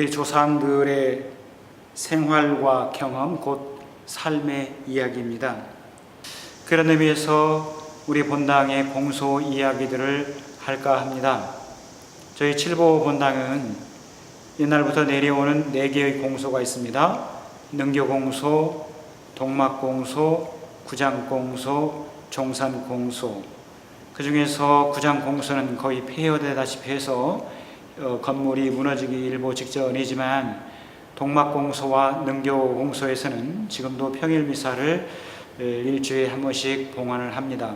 우리 조상들의 생활과 경험, 곧 삶의 이야기입니다. 그런 의미에서 우리 본당의 공소 이야기들을 할까 합니다. 저희 칠보 본당은 옛날부터 내려오는 4개의 공소가 있습니다. 능교공소, 동막공소, 구장공소, 종산공소. 그 중에서 구장공소는 거의 폐허되다시피 해서 건물이 무너지기 일보 직전이지만, 동막공소와 능교공소에서는 지금도 평일미사를 일주일에 한 번씩 봉헌을 합니다.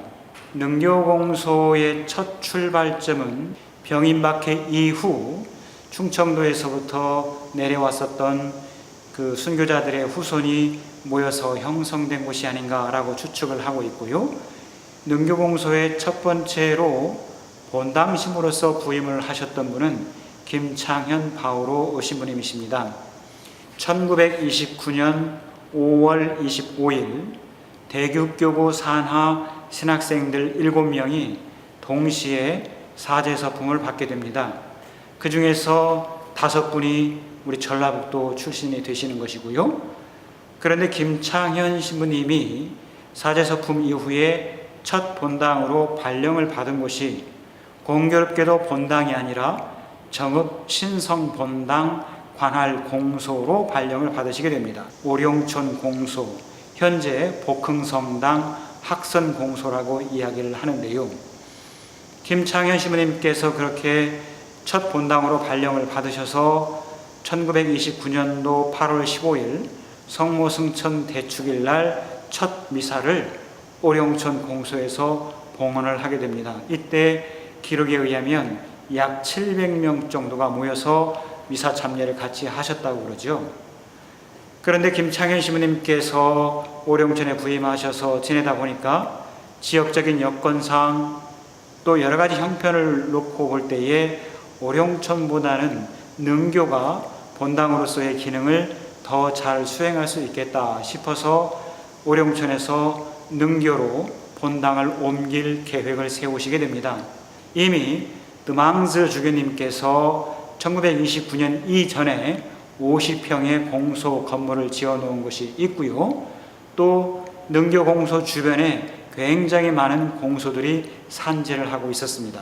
능교공소의 첫 출발점은 병인박해 이후 충청도에서부터 내려왔었던 그 순교자들의 후손이 모여서 형성된 곳이 아닌가라고 추측을 하고 있고요. 능교공소의 첫 번째로 본당심으로서 부임을 하셨던 분은 김창현 바오로 신부님이십니다. 1929년 5월 25일 대교교구 산하 신학생들 7명이 동시에 사제서품을 받게 됩니다. 그 중에서 5분이 우리 전라북도 출신이 되시는 것이고요. 그런데 김창현 신부님이 사제서품 이후에 첫 본당으로 발령을 받은 곳이 공교롭게도 본당이 아니라 정읍 신성 본당 관할 공소로 발령을 받으시게 됩니다. 오룡촌 공소, 현재 복흥성당 학선 공소라고 이야기를 하는데요. 김창현 신부님께서 그렇게 첫 본당으로 발령을 받으셔서 1929년도 8월 15일 성모승천 대축일 날 첫 미사를 오룡촌 공소에서 봉헌을 하게 됩니다. 이때 기록에 의하면 약 700명 정도가 모여서 미사 참여를 같이 하셨다고 그러죠. 그런데 김창현 신부님께서 오룡촌에 부임하셔서 지내다 보니까 지역적인 여건상 또 여러 가지 형편을 놓고 볼 때에 오룡촌보다는 능교가 본당으로서의 기능을 더 잘 수행할 수 있겠다 싶어서 오룡촌에서 능교로 본당을 옮길 계획을 세우시게 됩니다. 이미 드망즈 주교님께서 1929년 이전에 50평의 공소 건물을 지어놓은 곳이 있고요. 또 능교 공소 주변에 굉장히 많은 공소들이 산재를 하고 있었습니다.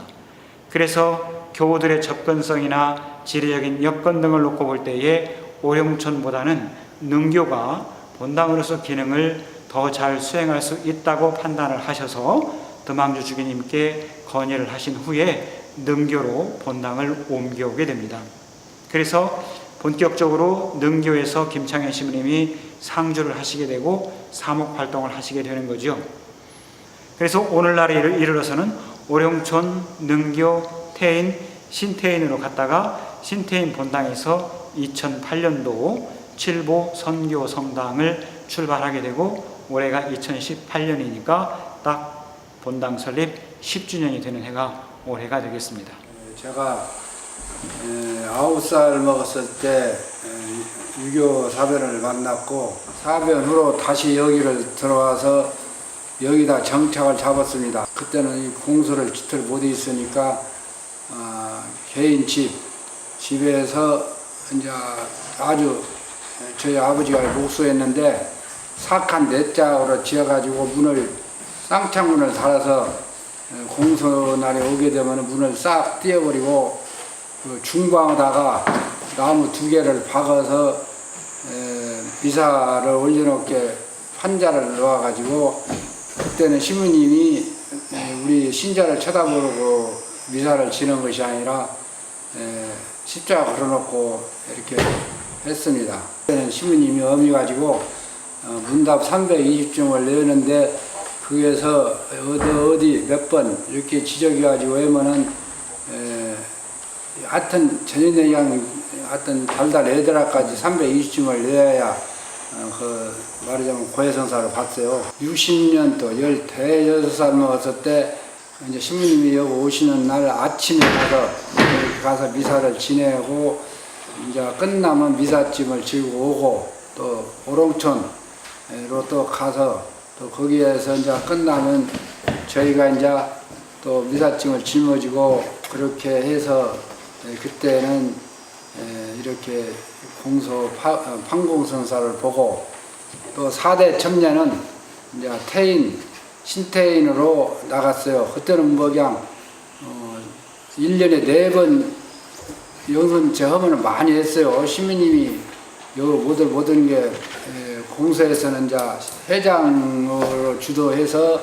그래서 교우들의 접근성이나 지리적인 여건 등을 놓고 볼 때에 오룡촌보다는 능교가 본당으로서 기능을 더 잘 수행할 수 있다고 판단을 하셔서 드망주 주교님께 건의를 하신 후에 능교로 본당을 옮겨오게 됩니다. 그래서 본격적으로 능교에서 김창현 신부님이 상주를 하시게 되고 사목 활동을 하시게 되는 거죠. 그래서 오늘날에 이르러서는 오룡촌, 능교, 태인, 신태인으로 갔다가 신태인 본당에서 2008년도 칠보 선교 성당을 출발하게 되고 올해가 2018년이니까 딱 본당 설립 10주년이 되는 해가 올해가 되겠습니다. 제가 9살 먹었을 때 유교 사변을 만났고 사변 후로 다시 여기를 들어와서 여기다 정착을 잡았습니다. 그때는 이 공소를 깃을 못 있으니까 개인 집에서 이제 아주 저희 아버지가 목수했는데 사칸 4짝으로 지어가지고 문을 쌍창문을 달아서 공소 날에 오게 되면 문을 싹 띄어버리고 그 중방에다가 나무 2개를 박아서 미사를 올려놓게 판자를 놓아가지고 그때는 신부님이 우리 신자를 쳐다보고 미사를 지는 것이 아니라 십자가 걸어놓고 이렇게 했습니다. 그때는 신부님이 엄히 가지고 문답 320중을 내는데 그에서 어디 몇 번 이렇게 지적해 가지고 하면은 하여튼 전인대장 하여튼 달달 애들아까지 320중을 내야 그 말하자면 고해성사를 봤어요. 60년 또 16살 먹었을 때 이제 신부님이 여기 오시는 날 아침에 가서 미사를 지내고 이제 끝나면 미사짐을 지고 오고 또 오롱촌으로 또 가서 또 거기에서 이제 끝나면 저희가 이제 또 미사짐을 짊어지고 그렇게 해서 그때는 이렇게 판공선사를 보고 또 4대 첨례는 이제 태인, 신태인으로 나갔어요. 그때는 뭐 그냥 1년에 4번 영선 제험을 많이 했어요. 시민님이 모든 게 공소에서는 이제 회장으로 주도해서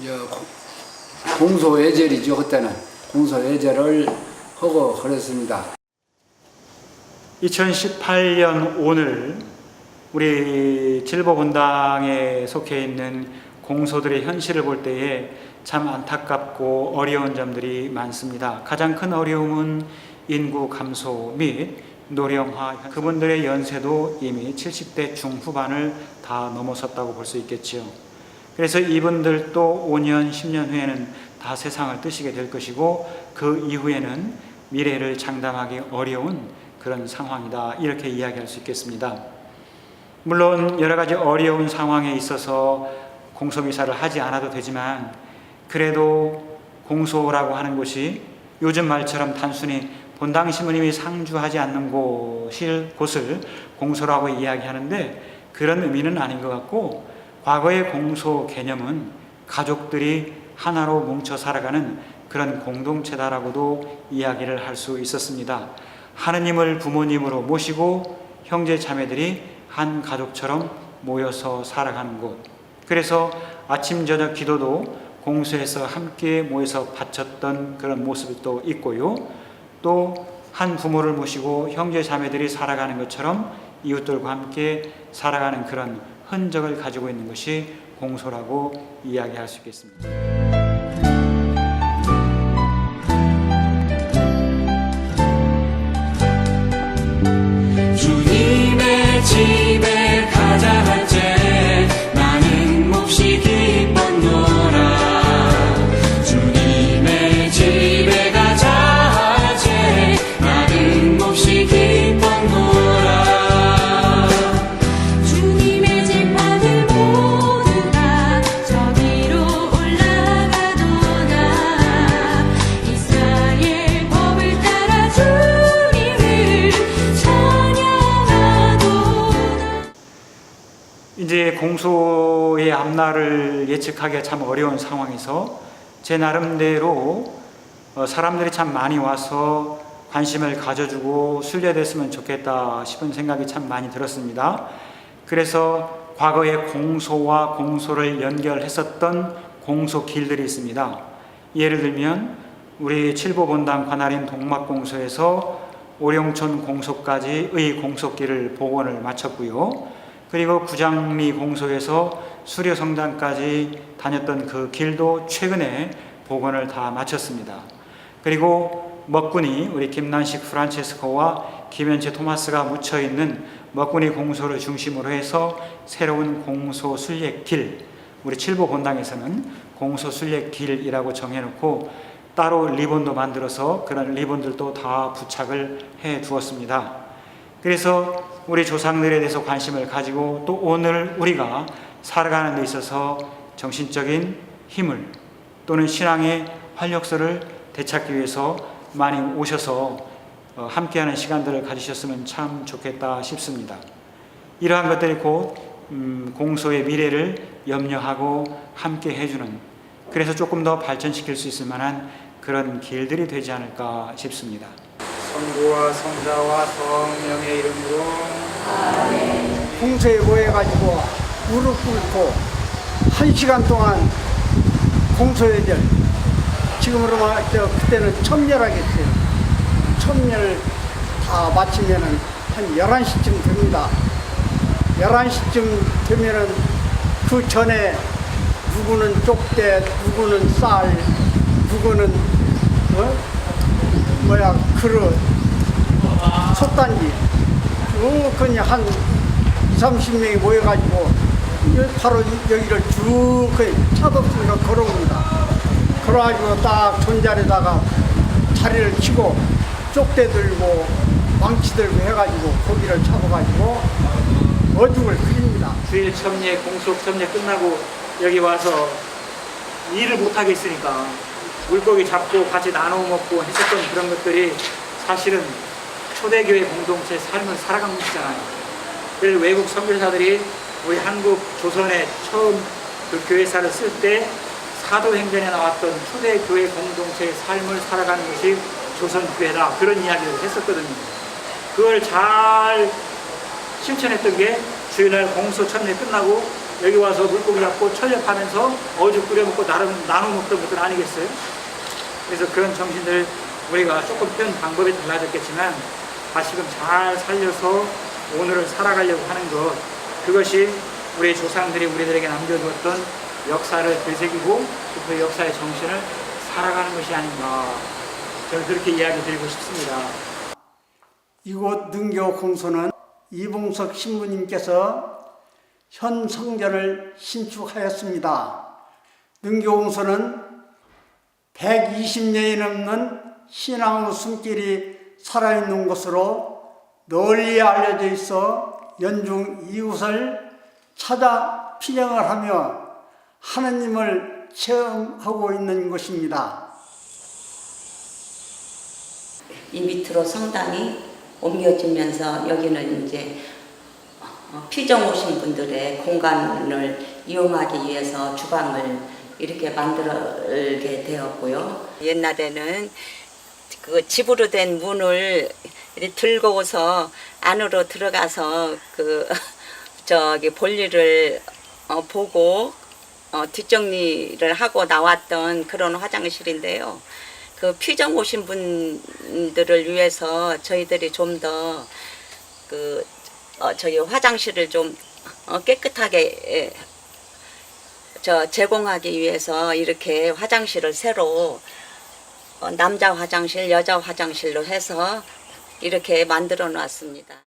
이제 공소예절이죠. 그때는 공소예절을 하고 그랬습니다. 2018년 오늘 우리 칠보분당에 속해 있는 공소들의 현실을 볼 때에 참 안타깝고 어려운 점들이 많습니다. 가장 큰 어려움은 인구 감소 및 노령화, 그분들의 연세도 이미 70대 중후반을 다 넘어섰다고 볼 수 있겠지요. 그래서 이분들도 5년, 10년 후에는 다 세상을 뜨시게 될 것이고 그 이후에는 미래를 장담하기 어려운 그런 상황이다, 이렇게 이야기할 수 있겠습니다. 물론 여러 가지 어려운 상황에 있어서 공소미사를 하지 않아도 되지만 그래도 공소라고 하는 것이 요즘 말처럼 단순히 본당 신부님이 상주하지 않는 곳을 공소라고 이야기하는데 그런 의미는 아닌 것 같고, 과거의 공소 개념은 가족들이 하나로 뭉쳐 살아가는 그런 공동체다라고도 이야기를 할 수 있었습니다. 하느님을 부모님으로 모시고 형제 자매들이 한 가족처럼 모여서 살아가는 곳. 그래서 아침 저녁 기도도 공소에서 함께 모여서 바쳤던 그런 모습도 있고요. 또 한 부모를 모시고 형제 자매들이 살아가는 것처럼 이웃들과 함께 살아가는 그런 흔적을 가지고 있는 것이 공소라고 이야기할 수 있겠습니다. 주님의 집에 가자 할 때 나는 몹시 기뻤노라. 주님의 집에 가자 할 때 나는 몹시 기뻤노라. 주님의 집 아들 모두 다 저기로 올라가도다. 이스라엘 법을 따라 주님을 찬양하도다. 이제 공소의 앞날을 예측하기가 참 어려운 상황에서 제 나름대로 사람들이 참 많이 와서 관심을 가져주고 순례됐으면 좋겠다 싶은 생각이 참 많이 들었습니다. 그래서 과거에 공소와 공소를 연결했었던 공소길들이 있습니다. 예를 들면 우리 칠보본당 관할인 동막공소에서 오령촌 공소까지의 공소길을 복원을 마쳤고요. 그리고 구장리 공소에서 수려성당까지 다녔던 그 길도 최근에 복원을 다 마쳤습니다. 그리고 먹구니 우리 김난식 프란체스코와 김현채 토마스가 묻혀있는 먹구니 공소를 중심으로 해서 새로운 공소 순례길, 우리 칠보 본당에서는 공소 순례길이라고 정해놓고 따로 리본도 만들어서 그런 리본들도 다 부착을 해 두었습니다. 그래서 우리 조상들에 대해서 관심을 가지고 또 오늘 우리가 살아가는 데 있어서 정신적인 힘을 또는 신앙의 활력소를 되찾기 위해서 많이 오셔서 함께하는 시간들을 가지셨으면 참 좋겠다 싶습니다. 이러한 것들이 곧 공소의 미래를 염려하고 함께 해주는, 그래서 조금 더 발전시킬 수 있을 만한 그런 길들이 되지 않을까 싶습니다. 성부와 성자와 성령의 이름으로 공소에 모여가지고 무릎 꿇고 1시간 동안 공소예절, 지금으로 말하면 그때는 첨례라겠어요. 첨례를 다 마치면은 한 11시쯤 됩니다. 11시쯤 되면은 그 전에 누구는 쪽대, 누구는 쌀, 누구는 그릇, 솥단지, 그냥 한 20-30명이 모여가지고 바로 여기를 쭉 차도없으니까 걸어옵니다. 걸어가지고 딱 존자리에다가 자리를 치고 쪽대 들고 망치 들고 해가지고 고기를 잡아가지고 어죽을 끓입니다. 주일 첨례, 공소 첨례 끝나고 여기 와서 일을 못하겠으니까 물고기 잡고 같이 나눠 먹고 했었던 그런 것들이 사실은 초대교회 공동체의 삶을 살아간 것이잖아요. 그래서 외국 선교사들이 우리 한국 조선에 처음 그 교회사를 쓸 때 사도행전에 나왔던 초대교회 공동체의 삶을 살아가는 것이 조선교회다, 그런 이야기를 했었거든요. 그걸 잘 실천했던 게 주일날 공소 천례 끝나고 여기 와서 물고기 잡고 철렵하면서 어죽 끓여 먹고 나눠 먹던 것들 아니겠어요? 그래서 그런 정신들 우리가 조금 표현 방법이 달라졌겠지만 다시금 잘 살려서 오늘을 살아가려고 하는 것, 그것이 우리 조상들이 우리들에게 남겨주었던 역사를 되새기고 그 역사의 정신을 살아가는 것이 아닌가, 저는 그렇게 이야기 드리고 싶습니다. 이곳 능교 공소는 이봉석 신부님께서 현 성전을 신축하였습니다. 능교 공소는 120년이 넘는 신앙의 숨길이 살아있는 곳으로 널리 알려져 있어 연중 이웃을 찾아 피령을 하며 하느님을 체험하고 있는 곳입니다. 이 밑으로 성당이 옮겨지면서 여기는 이제 피정 오신 분들의 공간을 이용하기 위해서 주방을 이렇게 만들게 되었고요. 옛날에는 그 집으로 된 문을 이렇게 들고서 안으로 들어가서 그 저기 볼일을 보고 뒷정리를 하고 나왔던 그런 화장실인데요. 그 피정 오신 분들을 위해서 저희들이 좀 더 그 저희 화장실을 좀 깨끗하게 제공하기 위해서 이렇게 화장실을 새로 남자 화장실, 여자 화장실로 해서 이렇게 만들어 놨습니다.